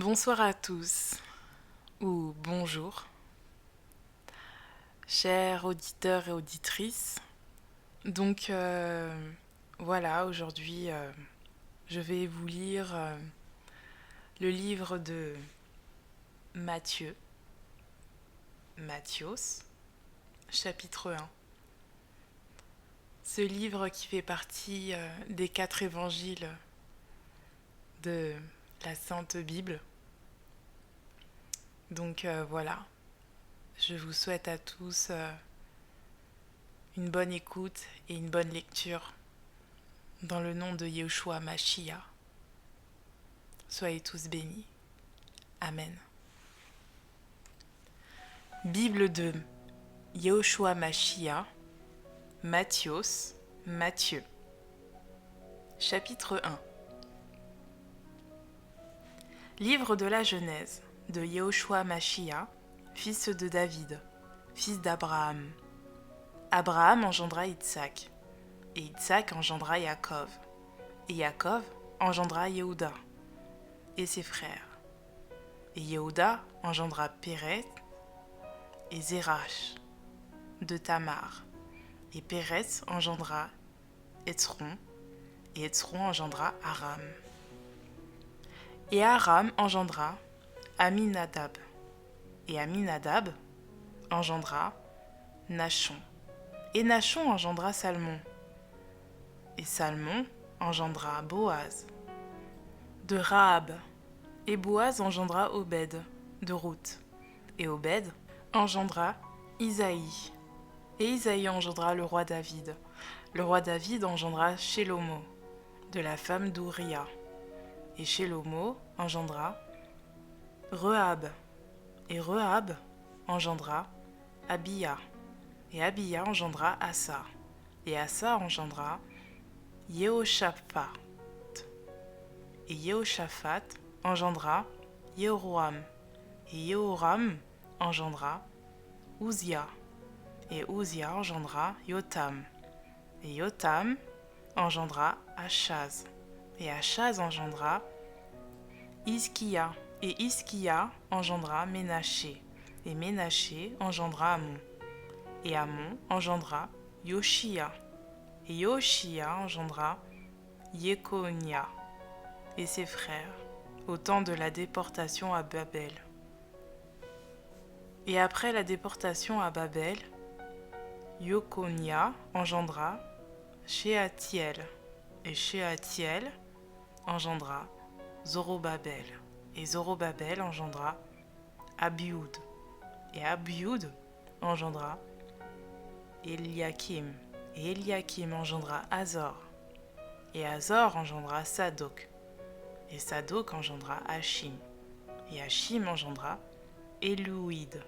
Bonsoir à tous, ou bonjour, chers auditeurs et auditrices. Donc voilà, aujourd'hui je vais vous lire le livre de Matthieu, Matthios, chapitre 1. Ce livre qui fait partie des 4 évangiles de la Sainte Bible. Donc voilà, je vous souhaite à tous une bonne écoute et une bonne lecture dans le nom de Yeshua Mashiach. Soyez tous bénis. Amen. Bible de Yeshua Mashiach, Matthios, Matthieu. Chapitre 1. Livre de la Genèse de Yeshua Mashiach, fils de David, fils d'Abraham. Abraham engendra Isaac, et Isaac engendra Yaakov, et Yaakov engendra Yehuda et ses frères. Et Yehuda engendra Pérez et Zérach de Tamar, et Pérez engendra Hétzron, et Hétzron engendra Aram. Et Aram engendra Aminadab, et Aminadab engendra Nachon, et Nachon engendra Salmon, et Salmon engendra Boaz de Rahab, et Boaz engendra Obed de Ruth, et Obed engendra Isaïe, et Isaïe engendra le roi David. Le roi David engendra Shelomo, de la femme d'Ouria, et Shelomo engendra Rehab, et Rehab engendra Abia, et Abia engendra Asa, et Asa engendra Yehoshaphat, et Yehoshaphat engendra Yehoram, et Yehoram engendra Uzia, et Uzia engendra Yotam, et Yotam engendra Achaz, et Achaz engendra Hiskia, et Hiskia engendra Ménaché, et Ménaché engendra Amon, et Amon engendra Yoshia, et Yoshia engendra Yekonia et ses frères, au temps de la déportation à Babel. Et après la déportation à Babel, Yekonia engendra Shealtiel, et Shealtiel engendra Zorobabel, et Zorobabel engendra Abioud, et Abioud engendra Eliakim, et Eliakim engendra Azor, et Azor engendra Sadok, et Sadok engendra Hachim, et Hachim engendra Élouïd,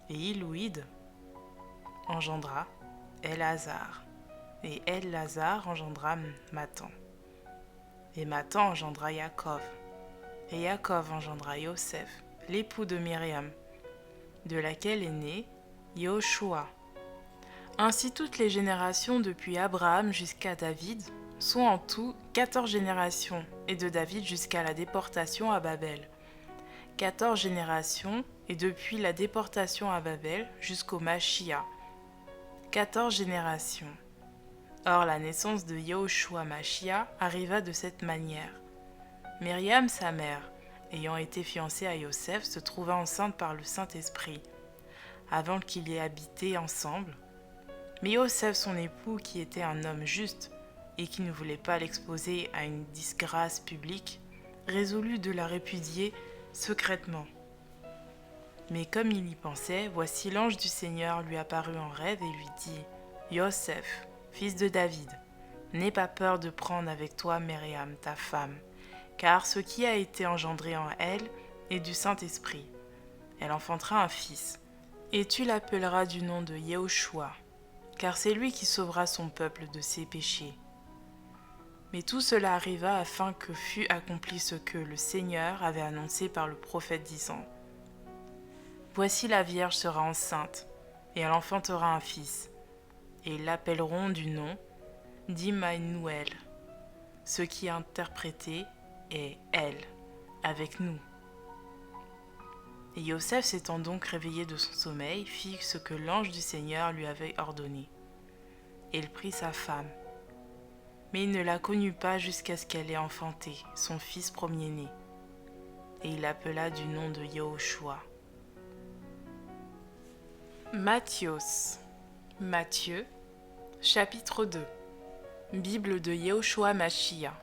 et Élouïd engendra Elazar, et Elazar engendra Matan, et Matan engendra Yaakov, et Yaakov engendra Yosef, l'époux de Myriam, de laquelle est né Yehoshua. Ainsi toutes les générations depuis Abraham jusqu'à David sont en tout 14 générations, et de David jusqu'à la déportation à Babel. 14 générations, et depuis la déportation à Babel jusqu'au Mashiach. 14 générations. Or la naissance de Yehoshua Mashiach arriva de cette manière. Myriam, sa mère, ayant été fiancée à Yosef, se trouva enceinte par le Saint-Esprit, avant qu'ils aient habité ensemble. Mais Yosef, son époux, qui était un homme juste, et qui ne voulait pas l'exposer à une disgrâce publique, résolut de la répudier secrètement. Mais comme il y pensait, voici l'ange du Seigneur lui apparut en rêve et lui dit « Yosef, fils de David, n'aie pas peur de prendre avec toi Myriam, ta femme, car ce qui a été engendré en elle est du Saint-Esprit. Elle enfantera un fils, et tu l'appelleras du nom de Yehoshua, car c'est lui qui sauvera son peuple de ses péchés. » Mais tout cela arriva afin que fût accompli ce que le Seigneur avait annoncé par le prophète disant « Voici la Vierge sera enceinte, et elle enfantera un fils, et ils l'appelleront du nom d'Immanuel, ce qui est interprété est elle, avec nous. Et Yosef s'étant donc réveillé de son sommeil, fit ce que l'ange du Seigneur lui avait ordonné. Et il prit sa femme. Mais il ne la connut pas jusqu'à ce qu'elle ait enfanté son fils premier-né. Et il l'appela du nom de Yehoshua. Matthios. Matthieu, chapitre 2. Bible de Yehoshua Mashiach.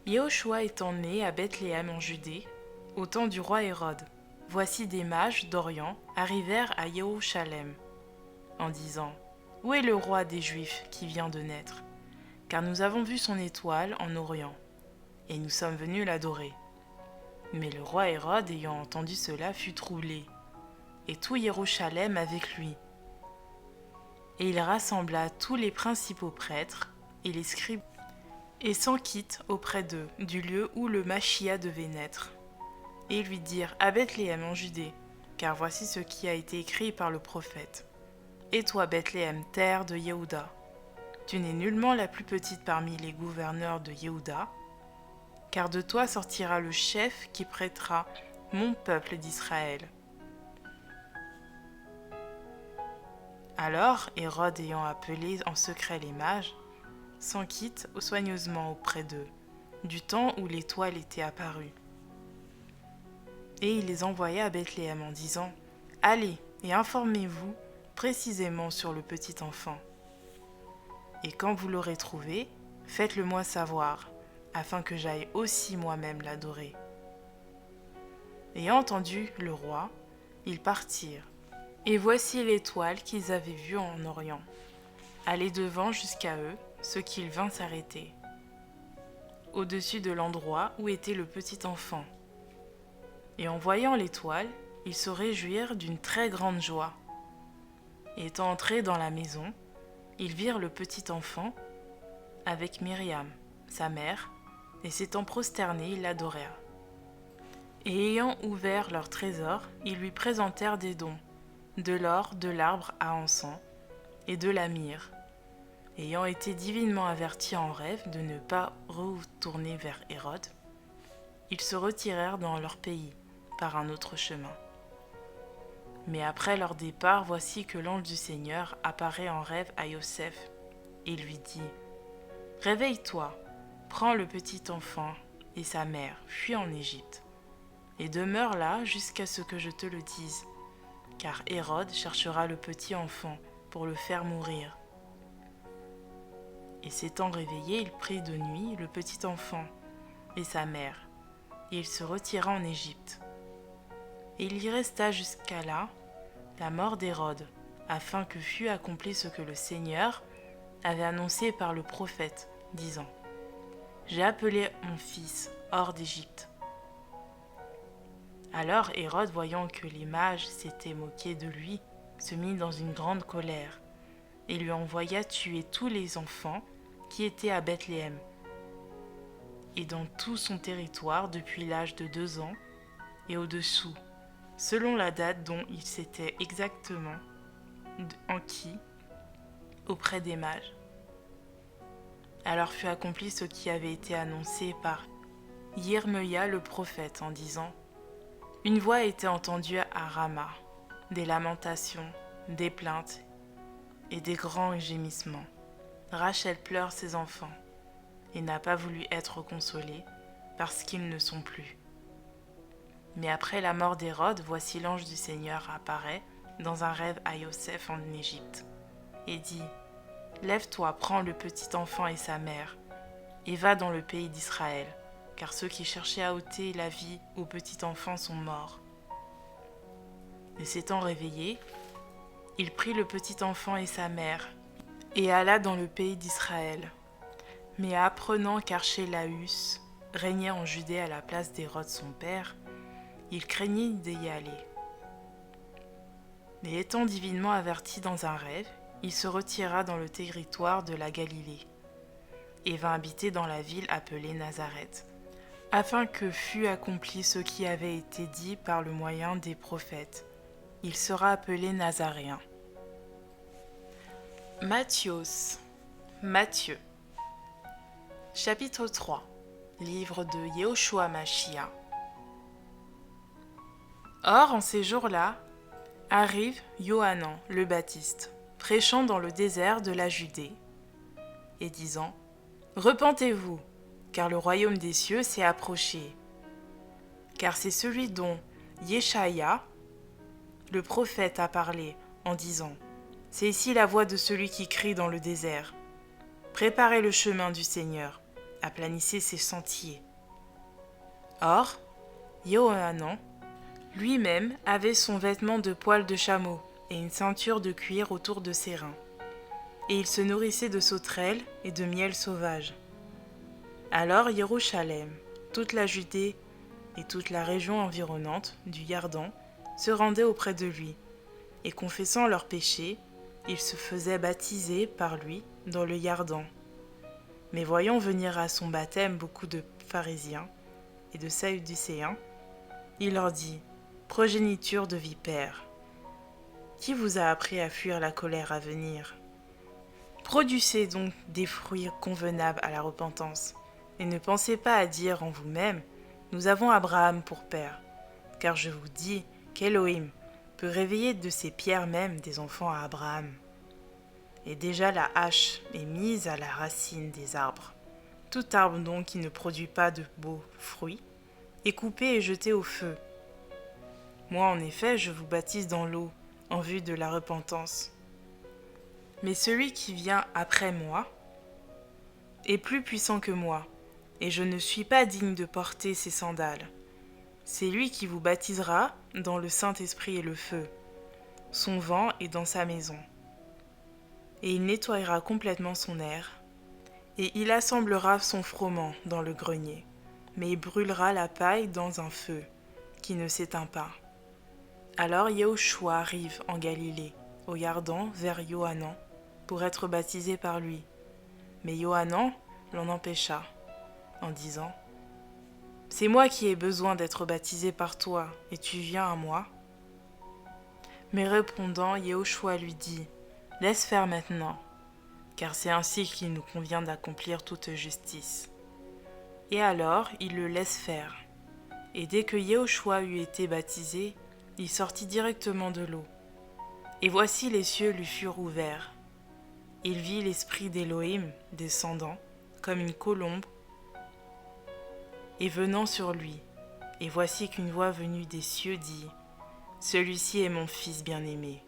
Yehoshua étant né à Bethléem en Judée, au temps du roi Hérode, voici des mages d'Orient arrivèrent à Jérusalem, en disant : Où est le roi des Juifs qui vient de naître ? Car nous avons vu son étoile en Orient, et nous sommes venus l'adorer. Mais le roi Hérode, ayant entendu cela, fut troublé, et tout Jérusalem avec lui. Et il rassembla tous les principaux prêtres et les scribes, et s'enquit auprès d'eux du lieu où le Mashiach devait naître. Et ils lui dirent : À Bethléem en Judée, car voici ce qui a été écrit par le prophète. Et toi, Bethléem, terre de Yehuda, tu n'es nullement la plus petite parmi les gouverneurs de Yehuda, car de toi sortira le chef qui prêtera mon peuple d'Israël. Alors Hérode, ayant appelé en secret les mages, s'enquit soigneusement auprès d'eux, du temps où l'étoile était apparue. Et il les envoya à Bethléem en disant : Allez et informez-vous précisément sur le petit enfant. Et quand vous l'aurez trouvé, faites-le moi savoir, afin que j'aille aussi moi-même l'adorer. Ayant entendu le roi, ils partirent. Et voici l'étoile qu'ils avaient vue en Orient, aller devant jusqu'à eux, ce qu'ils vinrent s'arrêter, au-dessus de l'endroit où était le petit enfant. Et en voyant l'étoile, ils se réjouirent d'une très grande joie. Et étant entrés dans la maison, ils virent le petit enfant avec Myriam, sa mère, et s'étant prosternés, ils l'adorèrent. Et ayant ouvert leur trésor, ils lui présentèrent des dons, de l'or, de l'arbre à encens et de la myrrhe. Ayant été divinement avertis en rêve de ne pas retourner vers Hérode, ils se retirèrent dans leur pays par un autre chemin. Mais après leur départ, voici que l'ange du Seigneur apparaît en rêve à Yosef et lui dit : Réveille-toi, prends le petit enfant et sa mère, fuis en Égypte, et demeure là jusqu'à ce que je te le dise, car Hérode cherchera le petit enfant pour le faire mourir. Et s'étant réveillé, il prit de nuit le petit enfant et sa mère, et il se retira en Égypte. Et il y resta jusqu'à là, la mort d'Hérode, afin que fût accompli ce que le Seigneur avait annoncé par le prophète, disant : J'ai appelé mon fils hors d'Égypte. Alors Hérode, voyant que les mages s'étaient moqués de lui, se mit dans une grande colère, et lui envoya tuer tous les enfants qui étaient à Bethléem, et dans tout son territoire depuis l'âge de 2 ans et au-dessous, selon la date dont il s'était exactement enquis auprès des mages. Alors fut accompli ce qui avait été annoncé par Yirmeya le prophète en disant : Une voix a été entendue à Rama, des lamentations, des plaintes et des grands gémissements. Rachel pleure ses enfants et n'a pas voulu être consolée parce qu'ils ne sont plus. Mais après la mort d'Hérode, voici l'ange du Seigneur apparaît dans un rêve à Yosef en Égypte et dit : Lève-toi, prends le petit enfant et sa mère, et va dans le pays d'Israël, car ceux qui cherchaient à ôter la vie au petit enfant sont morts. Et s'étant réveillé, il prit le petit enfant et sa mère, et alla dans le pays d'Israël. Mais apprenant qu'Archélaüs régnait en Judée à la place d'Hérode son père, il craignit d'y aller. Mais étant divinement averti dans un rêve, il se retira dans le territoire de la Galilée, et vint habiter dans la ville appelée Nazareth, afin que fût accompli ce qui avait été dit par le moyen des prophètes. Il sera appelé Nazaréen. Matthios. Matthieu. Chapitre 3. Livre de Yehoshua Mashiach. Or, en ces jours-là, arrive Yohanan le Baptiste, prêchant dans le désert de la Judée, et disant « Repentez-vous, car le royaume des cieux s'est approché. » Car c'est celui dont Yeshaïa, le prophète, a parlé en disant « C'est ici la voix de celui qui crie dans le désert. Préparez le chemin du Seigneur, aplanissez ses sentiers. » Or, Yohanan lui-même avait son vêtement de poil de chameau et une ceinture de cuir autour de ses reins. Et il se nourrissait de sauterelles et de miel sauvage. Alors Jérusalem, toute la Judée et toute la région environnante du Yardan se rendaient auprès de lui, et confessant leurs péchés, ils se faisaient baptiser par lui dans le Yardan. Mais voyant venir à son baptême beaucoup de pharisiens et de sadducéens, il leur dit « Progéniture de vipères, qui vous a appris à fuir la colère à venir ? Produisez donc des fruits convenables à la repentance, et ne pensez pas à dire en vous-même « Nous avons Abraham pour père », car je vous dis qu'Élohim peut réveiller de ces pierres même des enfants à Abraham. Et déjà la hache est mise à la racine des arbres. Tout arbre donc qui ne produit pas de beaux fruits est coupé et jeté au feu. Moi en effet je vous baptise dans l'eau en vue de la repentance. Mais celui qui vient après moi est plus puissant que moi, et je ne suis pas digne de porter ses sandales. C'est lui qui vous baptisera dans le Saint-Esprit et le feu. Son vent est dans sa maison. Et il nettoyera complètement son aire, et il assemblera son froment dans le grenier, mais il brûlera la paille dans un feu qui ne s'éteint pas. Alors Yehoshua arrive en Galilée, au Yardan, vers Yohanan, pour être baptisé par lui. Mais Yohanan l'en empêcha, en disant « C'est moi qui ai besoin d'être baptisé par toi, et tu viens à moi ?» Mais répondant, Yehoshua lui dit « Laisse faire maintenant, car c'est ainsi qu'il nous convient d'accomplir toute justice. » Et alors il le laisse faire. Et dès que Yehoshua eut été baptisé, il sortit directement de l'eau. Et voici les cieux lui furent ouverts. Il vit l'esprit d'Élohim descendant comme une colombe et venant sur lui. Et voici qu'une voix venue des cieux dit « Celui-ci est mon fils bien-aimé,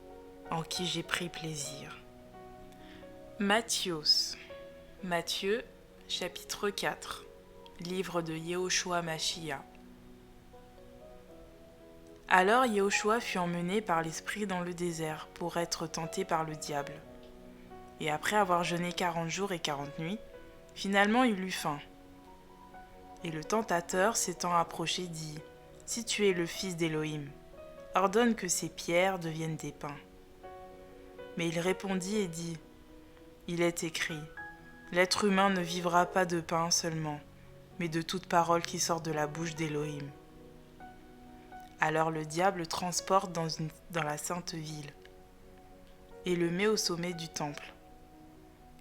en qui j'ai pris plaisir. » Matthios. Matthieu, chapitre 4. Livre de Yehoshua Mashiach. Alors Yehoshua fut emmené par l'Esprit dans le désert pour être tenté par le diable. Et après avoir jeûné 40 jours et 40 nuits, finalement il eut faim. Et le tentateur s'étant approché dit « Si tu es le fils d'Élohim, ordonne que ces pierres deviennent des pains. » Mais il répondit et dit « Il est écrit, l'être humain ne vivra pas de pain seulement, mais de toute parole qui sort de la bouche d'Élohim. » Alors le diable le transporte dans la sainte ville et le met au sommet du temple.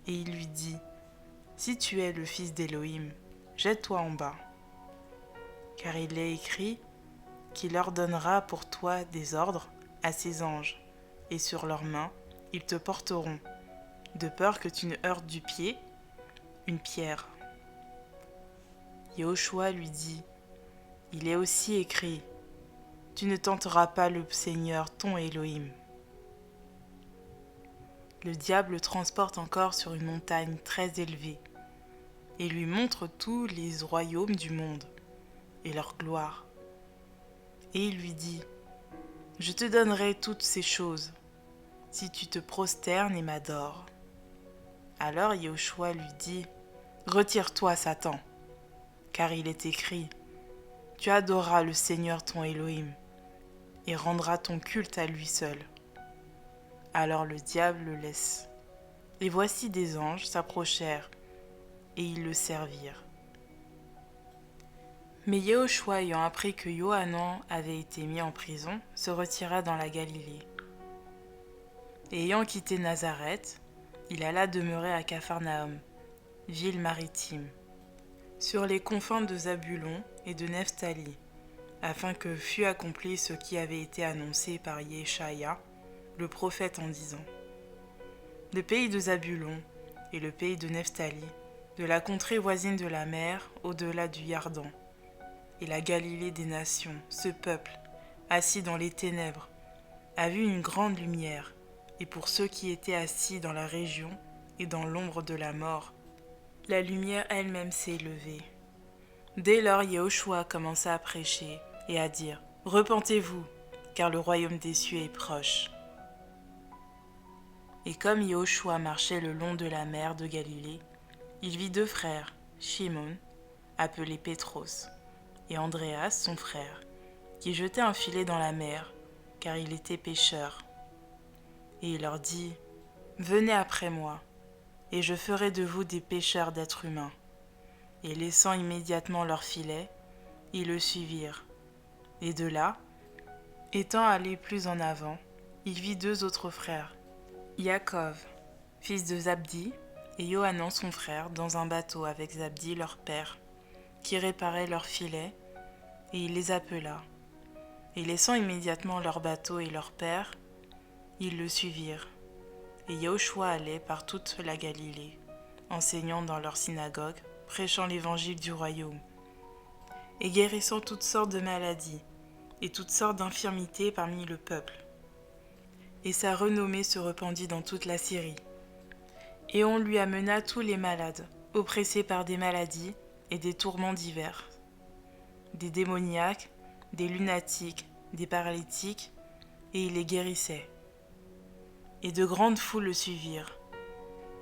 Et il lui dit « Si tu es le fils d'Élohim, jette-toi en bas. Car il est écrit qu'il ordonnera pour toi des ordres à ses anges, et sur leurs mains ils te porteront, de peur que tu ne heurtes du pied une pierre. » Yehoshua lui dit « Il est aussi écrit, tu ne tenteras pas le Seigneur ton Élohim. » Le diable le transporte encore sur une montagne très élevée et lui montre tous les royaumes du monde et leur gloire. Et il lui dit « Je te donnerai toutes ces choses si tu te prosternes et m'adores. » Alors Yehoshua lui dit « Retire-toi, Satan, car il est écrit « Tu adoreras le Seigneur ton Élohim et rendras ton culte à lui seul. » Alors le diable le laisse. Et voici des anges s'approchèrent et ils le servirent. Mais Yehoshua, ayant appris que Yohanan avait été mis en prison, se retira dans la Galilée. Et ayant quitté Nazareth, il alla demeurer à Capharnaüm, ville maritime, sur les confins de Zabulon et de Nephtali, afin que fût accompli ce qui avait été annoncé par Yeshaïa, le prophète, en disant : le pays de Zabulon et le pays de Nephtali, de la contrée voisine de la mer, au-delà du Yardan, et la Galilée des nations, ce peuple, assis dans les ténèbres, a vu une grande lumière, et pour ceux qui étaient assis dans la région et dans l'ombre de la mort, la lumière elle-même s'est levée. Dès lors, Yehoshua commença à prêcher et à dire : repentez-vous, car le royaume des cieux est proche. Et comme Yehoshua marchait le long de la mer de Galilée, il vit deux frères, Shimon, appelé Pétros, et Andréas, son frère, qui jetaient un filet dans la mer, car il était pêcheur. Et il leur dit : venez après moi, et je ferai de vous des pêcheurs d'êtres humains. Et laissant immédiatement leur filet, ils le suivirent. Et de là, étant allé plus en avant, il vit deux autres frères, Yaakov, fils de Zabdi, et Yohanan son frère, dans un bateau avec Zabdi leur père, qui réparait leurs filets, et il les appela. Et laissant immédiatement leur bateau et leur père, ils le suivirent. Et Yehoshua allait par toute la Galilée, enseignant dans leur synagogue, prêchant l'évangile du royaume, et guérissant toutes sortes de maladies et toutes sortes d'infirmités parmi le peuple. Et sa renommée se répandit dans toute la Syrie. Et on lui amena tous les malades, oppressés par des maladies et des tourments divers, des démoniaques, des lunatiques, des paralytiques, et il les guérissait. Et de grandes foules le suivirent,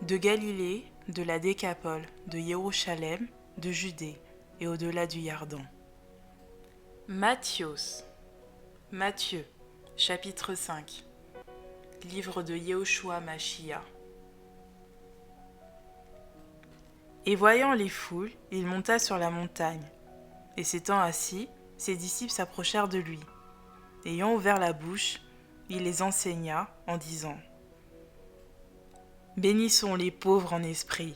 de Galilée, de la Décapole, de Jérusalem, de Judée, et au-delà du Yardan. Matthieu, chapitre 5. Livre de Yehoshua Machia. Et voyant les foules, il monta sur la montagne. Et s'étant assis, ses disciples s'approchèrent de lui. Ayant ouvert la bouche, il les enseigna en disant : bénissons les pauvres en esprit,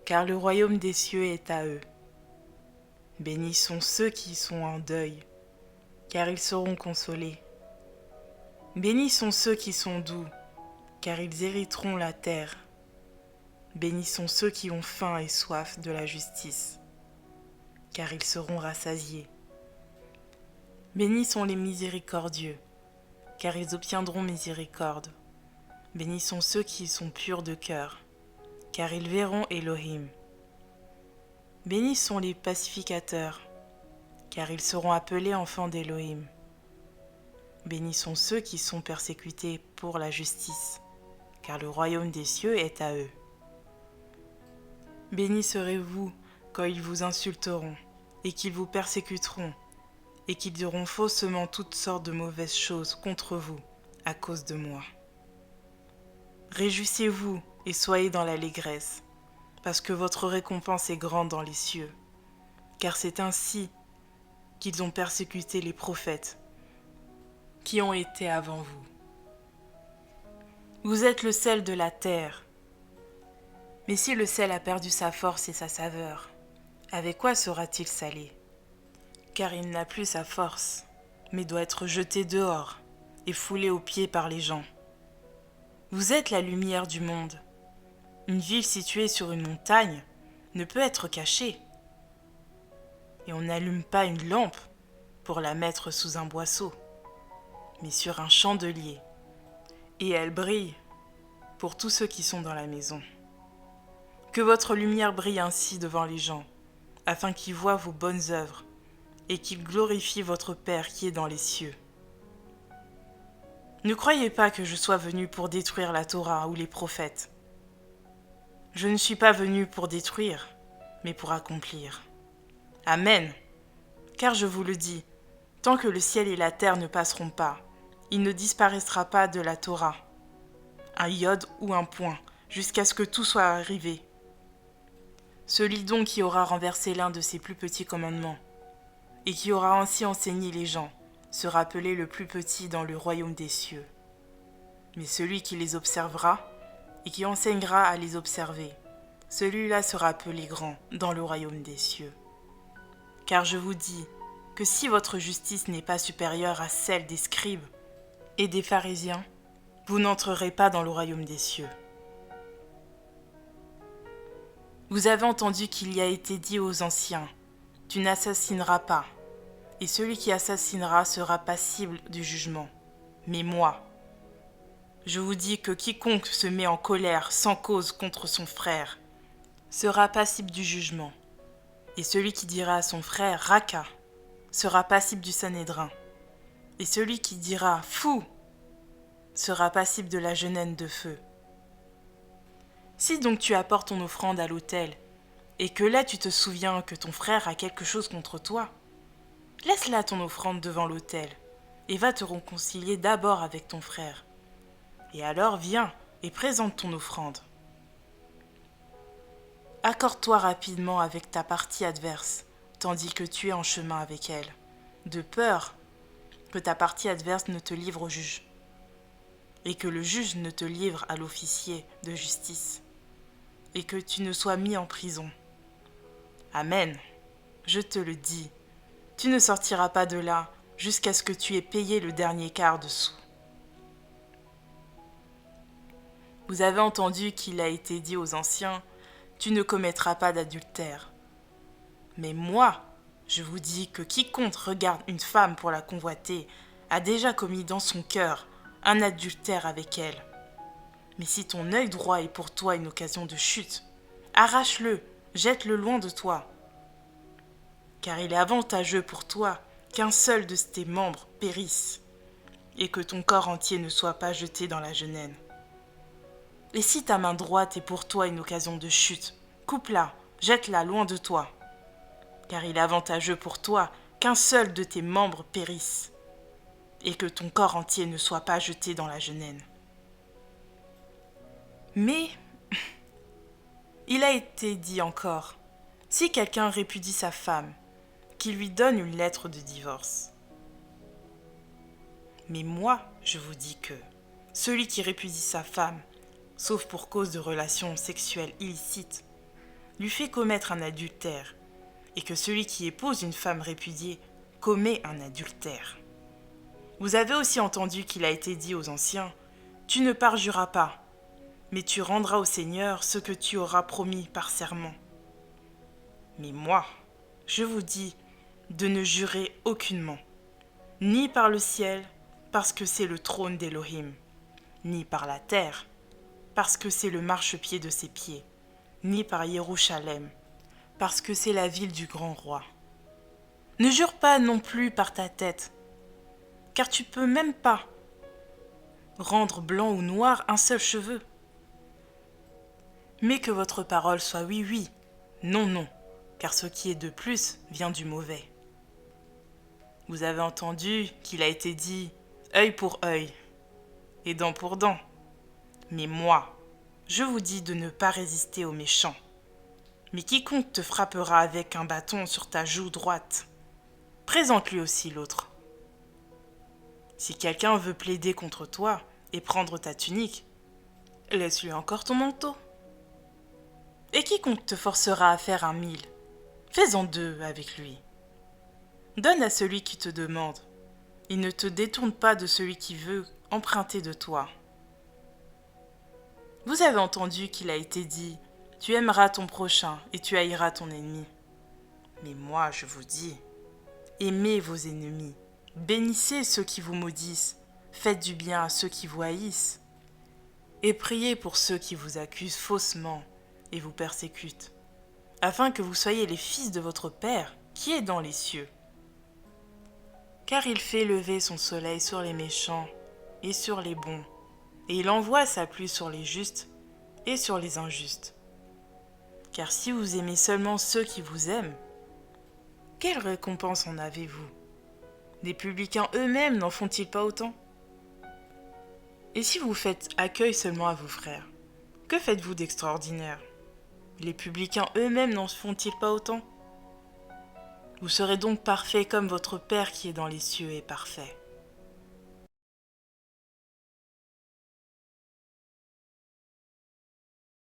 car le royaume des cieux est à eux. Bénissons ceux qui sont en deuil, car ils seront consolés. Bénissons ceux qui sont doux, car ils hériteront la terre. Bénissons ceux qui ont faim et soif de la justice, car ils seront rassasiés. Bénissons les miséricordieux, car ils obtiendront miséricorde. Bénissons ceux qui sont purs de cœur, car ils verront Elohim. Bénissons les pacificateurs, car ils seront appelés enfants d'Elohim. Bénissons ceux qui sont persécutés pour la justice, car le royaume des cieux est à eux. Bénis serez-vous quand ils vous insulteront, et qu'ils vous persécuteront, et qu'ils diront faussement toutes sortes de mauvaises choses contre vous, à cause de moi. Réjouissez-vous et soyez dans l'allégresse, parce que votre récompense est grande dans les cieux, car c'est ainsi qu'ils ont persécuté les prophètes qui ont été avant vous. Vous êtes le sel de la terre. Mais si le sel a perdu sa force et sa saveur, avec quoi sera-t-il salé ? Car il n'a plus sa force, mais doit être jeté dehors et foulé aux pieds par les gens. Vous êtes la lumière du monde. Une ville située sur une montagne ne peut être cachée. Et on n'allume pas une lampe pour la mettre sous un boisseau, mais sur un chandelier. Et elle brille pour tous ceux qui sont dans la maison. Que votre lumière brille ainsi devant les gens, afin qu'ils voient vos bonnes œuvres et qu'ils glorifient votre Père qui est dans les cieux. Ne croyez pas que je sois venu pour détruire la Torah ou les prophètes. Je ne suis pas venu pour détruire, mais pour accomplir. Amen. Car je vous le dis, tant que le ciel et la terre ne passeront pas, il ne disparaîtra pas de la Torah, un iode ou un point, jusqu'à ce que tout soit arrivé. Celui donc qui aura renversé l'un de ses plus petits commandements, et qui aura ainsi enseigné les gens, sera appelé le plus petit dans le royaume des cieux. Mais celui qui les observera, et qui enseignera à les observer, celui-là sera appelé grand dans le royaume des cieux. Car je vous dis que si votre justice n'est pas supérieure à celle des scribes et des pharisiens, vous n'entrerez pas dans le royaume des cieux. Vous avez entendu qu'il y a été dit aux anciens, « Tu n'assassineras pas, et celui qui assassinera sera passible du jugement. » Mais moi, je vous dis que quiconque se met en colère sans cause contre son frère sera passible du jugement. Et celui qui dira à son frère « Raka » sera passible du Sanhédrin. Et celui qui dira « Fou » sera passible de la genène de feu. Si donc tu apportes ton offrande à l'autel, et que là tu te souviens que ton frère a quelque chose contre toi, laisse là ton offrande devant l'autel, et va te réconcilier d'abord avec ton frère. Et alors viens et présente ton offrande. Accorde-toi rapidement avec ta partie adverse, tandis que tu es en chemin avec elle, de peur que ta partie adverse ne te livre au juge, et que le juge ne te livre à l'officier de justice, et que tu ne sois mis en prison. Amen, je te le dis, tu ne sortiras pas de là jusqu'à ce que tu aies payé le dernier quart de sou. Vous avez entendu qu'il a été dit aux anciens, « Tu ne commettras pas d'adultère. » Mais moi, je vous dis que quiconque regarde une femme pour la convoiter a déjà commis dans son cœur un adultère avec elle. Mais si ton œil droit est pour toi une occasion de chute, arrache-le, jette-le loin de toi. Car il est avantageux pour toi qu'un seul de tes membres périsse, et que ton corps entier ne soit pas jeté dans la genène. Et si ta main droite est pour toi une occasion de chute, coupe-la, jette-la loin de toi. Car il est avantageux pour toi qu'un seul de tes membres périsse, et que ton corps entier ne soit pas jeté dans la genène. Mais, il a été dit encore, si quelqu'un répudie sa femme, qu'il lui donne une lettre de divorce. Mais moi, je vous dis que celui qui répudie sa femme, sauf pour cause de relations sexuelles illicites, lui fait commettre un adultère, et que celui qui épouse une femme répudiée commet un adultère. Vous avez aussi entendu qu'il a été dit aux anciens, « Tu ne parjuras pas, mais tu rendras au Seigneur ce que tu auras promis par serment. » Mais moi, je vous dis de ne jurer aucunement, ni par le ciel, parce que c'est le trône d'Élohim, ni par la terre, parce que c'est le marchepied de ses pieds, ni par Yerushalem, parce que c'est la ville du grand roi. Ne jure pas non plus par ta tête, car tu peux même pas rendre blanc ou noir un seul cheveu. Mais que votre parole soit oui, oui, non, non, car ce qui est de plus vient du mauvais. Vous avez entendu qu'il a été dit œil pour œil et dent pour dent. Mais moi, je vous dis de ne pas résister aux méchants. Mais quiconque te frappera avec un bâton sur ta joue droite, présente-lui aussi l'autre. Si quelqu'un veut plaider contre toi et prendre ta tunique, laisse-lui encore ton manteau. Et quiconque te forcera à faire 1 000, fais-en 2 avec lui. Donne à celui qui te demande, et ne te détourne pas de celui qui veut emprunter de toi. Vous avez entendu qu'il a été dit, tu aimeras ton prochain et tu haïras ton ennemi. Mais moi, je vous dis, aimez vos ennemis, bénissez ceux qui vous maudissent, faites du bien à ceux qui vous haïssent, et priez pour ceux qui vous accusent faussement et vous persécutent, afin que vous soyez les fils de votre Père qui est dans les cieux. Car il fait lever son soleil sur les méchants et sur les bons, et il envoie sa pluie sur les justes et sur les injustes. Car si vous aimez seulement ceux qui vous aiment, quelle récompense en avez-vous? Les publicains eux-mêmes n'en font-ils pas autant? Et si vous faites accueil seulement à vos frères, que faites-vous d'extraordinaire? Les publicains eux-mêmes n'en font-ils pas autant? Vous serez donc parfaits comme votre Père qui est dans les cieux est parfait.